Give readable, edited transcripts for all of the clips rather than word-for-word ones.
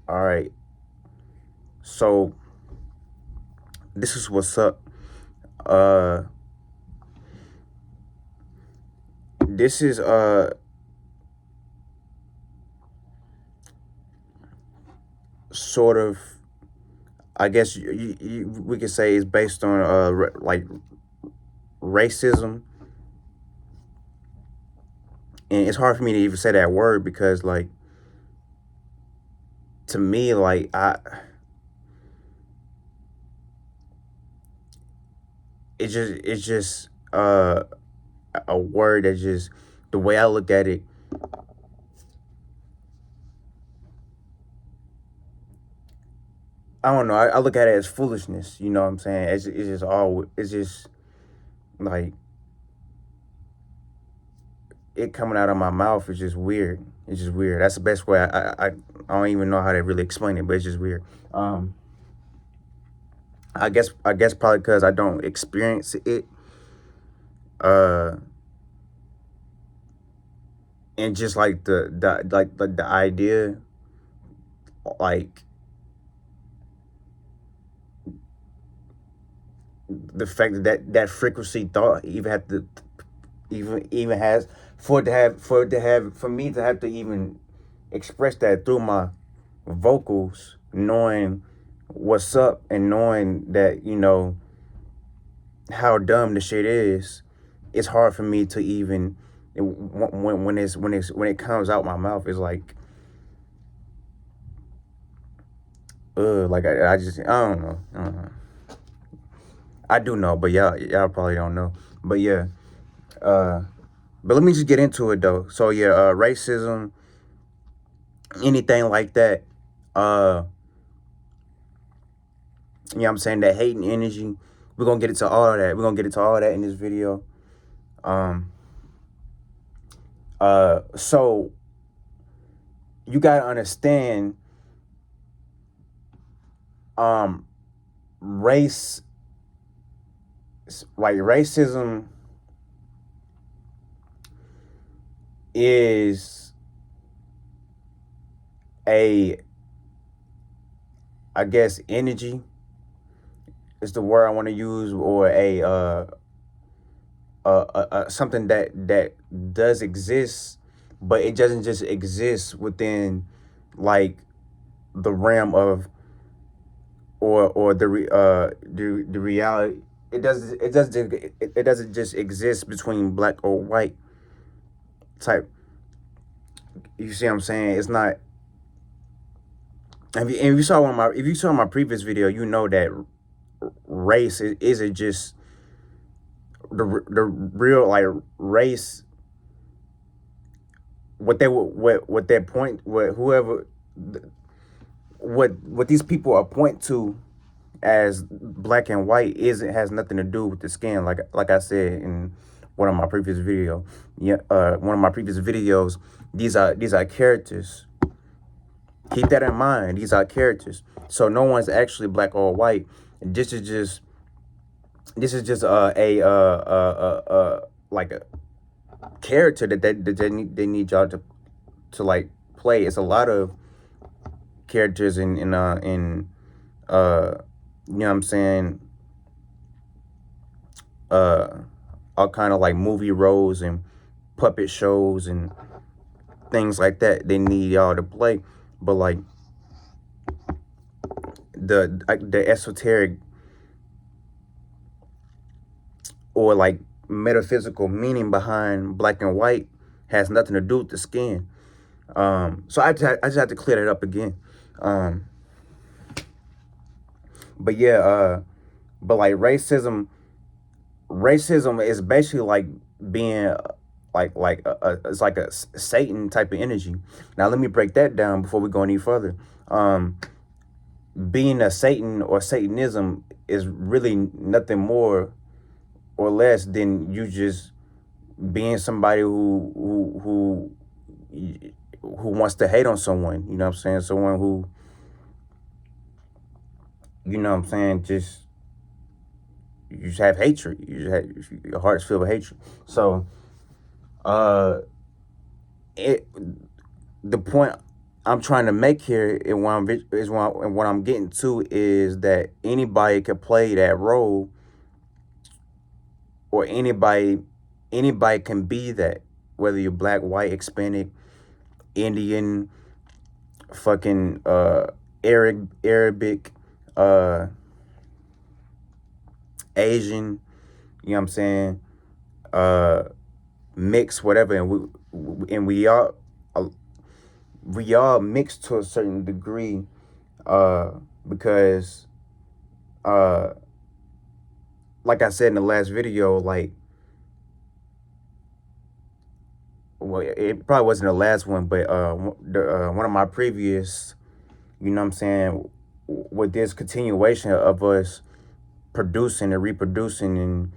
All right. So this is what's up. Uh, this is sort of, I guess we could say it's based on like racism, and it's hard for me to even say that word because like to me like it's just a word that just the way I look at it. I don't know. I look at it as foolishness. You know what I'm saying? It's just all. It's just like it coming out of my mouth is just weird. It's just weird. That's the best way. I don't even know how to really explain it, but it's just weird. Um, I guess probably because I don't experience it. Uh, and just like the idea, like the fact that frequency thought even have to even has for me to have to even express that through my vocals, knowing what's up and knowing that how dumb the shit is. It's hard for me to even when it comes out my mouth. It's like like I just I don't know. I don't know. I do know, but y'all probably don't know. But yeah, uh, but let me just get into it though. So yeah, racism, anything like that. Uh, you know what I'm saying? That hating energy. We're gonna get into all of that. We're gonna get into all of that in this video. Um, so you gotta understand, um, race, like racism is a, I guess, energy is the word I want to use, or a something that does exist, but it doesn't just exist within like the realm of or the reality. It doesn't just exist between black or white type. You see what I'm saying? It's not. If you saw if you saw my previous video, you know that race isn't just the real like race. What that point, what whoever, what these are point to as black and white isn't has nothing to do with the skin. Like I said in one of my previous video, yeah, one of my previous videos. These are characters. Keep that in mind. These are characters. So no one's actually black or white. This is just like a character that they need y'all to like play. It's a lot of characters in you know what I'm saying, uh all kind of like movie roles and puppet shows and things like that they need y'all to play. But like the esoteric or like metaphysical meaning behind black and white has nothing to do with the skin. So I just have to clear that up again. Um, but yeah, but like racism is basically like being it's like a Satan type of energy. Now let me break that down before we go any further. Um, being a Satan or Satanism is really nothing more or less than you just being somebody who wants to hate on someone. You know what I'm saying? Someone who, you know what I'm saying, just you just have hatred. Your heart's filled with hatred. So uh it the point I'm trying to make here, and what I'm getting to is that anybody could play that role, or anybody can be that, whether you're black, white, Hispanic, Indian, fucking Arabic, uh Asian, you know what I'm saying, uh mix, whatever, and uh, we all mix to a certain degree, uh because uh like I said in the last video, like, well, it probably wasn't the last one, but one of my previous, you know what I'm saying, with this continuation of us producing and reproducing and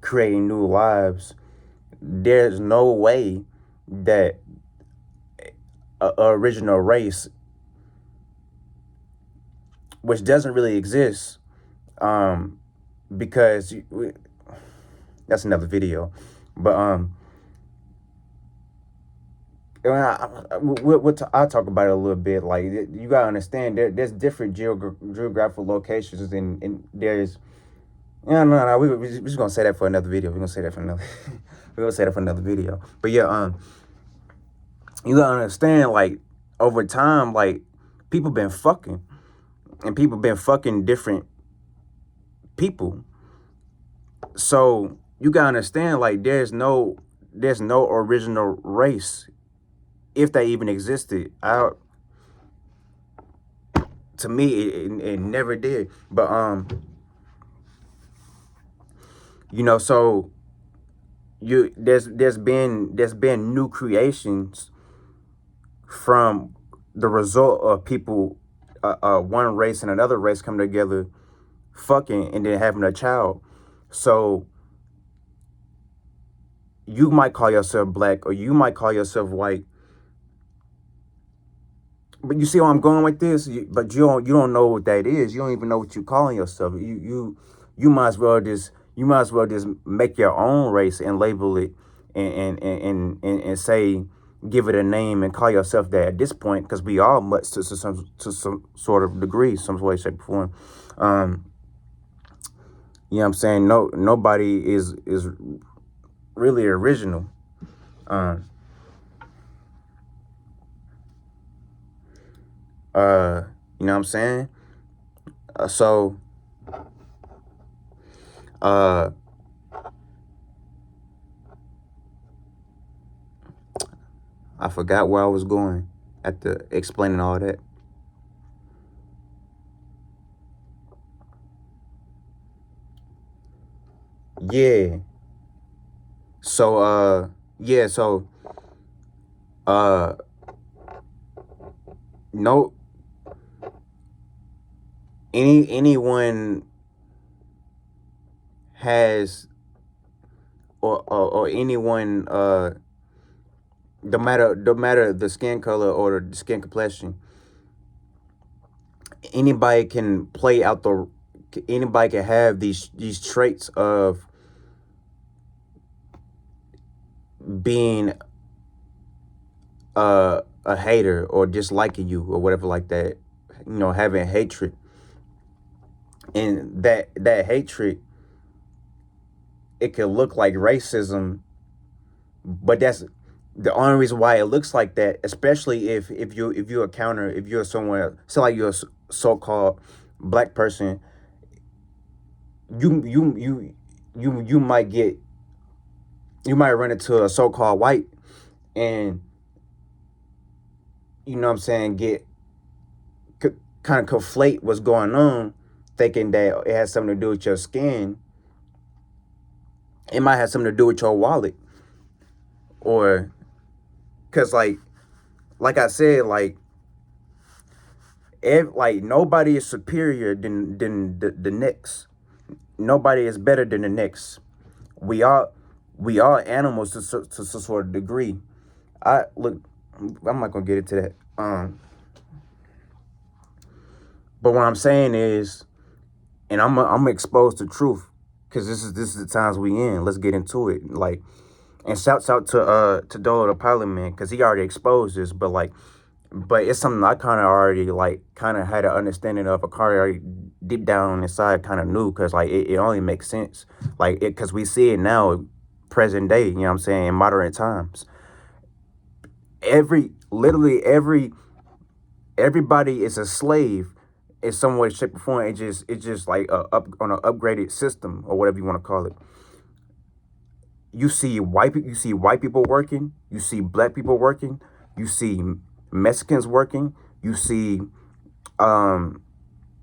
creating new lives, there's no way that a original race, which doesn't really exist, because that's another video, but I'll talk about it a little bit. Like, you gotta understand, there's different geographical locations, and there's, no, we're just gonna say that for another video. We're gonna say that for another. We're gonna say that for another video. But yeah, you gotta understand, like, over time, like, people been fucking, and people been fucking different people. So you gotta understand, like, there's no original race, if they even existed. To me, it never did. But so there's been new creations from the result of people, one race and another race coming together, fucking, and then having a child. So you might call yourself black, or you might call yourself white, but you see where I'm going with this. But you don't know what that is. You don't even know what you're calling yourself. You might as well just make your own race and label it, and say, give it a name and call yourself that at this point, because we all must to some sort of degree, some way, shape, or form. You know what I'm saying? Nobody is really original. You know what I'm saying? So I forgot where I was going after explaining all that. Yeah. So no, anyone has, or anyone, no matter the skin color or the skin complexion, anybody can play out anybody can have these traits of being a hater, or disliking you, or whatever like that, having hatred. And that hatred, it could look like racism, but that's the only reason why it looks like that, especially if you're someone, so like you're a so-called black person, you might run into a so-called white, and you know what I'm saying, get kind of conflate what's going on, thinking that it has something to do with your skin. It might have something to do with your wallet, or because like I said, like, nobody is superior than the next. Nobody is better than the next. We are animals to some sort of degree. I'm not gonna get into that. But what I'm saying is, and I'm exposed to truth, because this is the times we in. Let's get into it. Like, and shouts out to Dolo the Pilot Man, because he already exposed this. But like, but it's something I kind of already like kind of had an understanding of. A car already deep down inside kind of knew because like it only makes sense like it because we see it now, present day. You know what I'm saying? In modern times, literally everybody is a slave in some way, shape, or form. It's just like up on an upgraded system or whatever you want to call it. You see white people working, you see black people working, you see Mexicans working, you see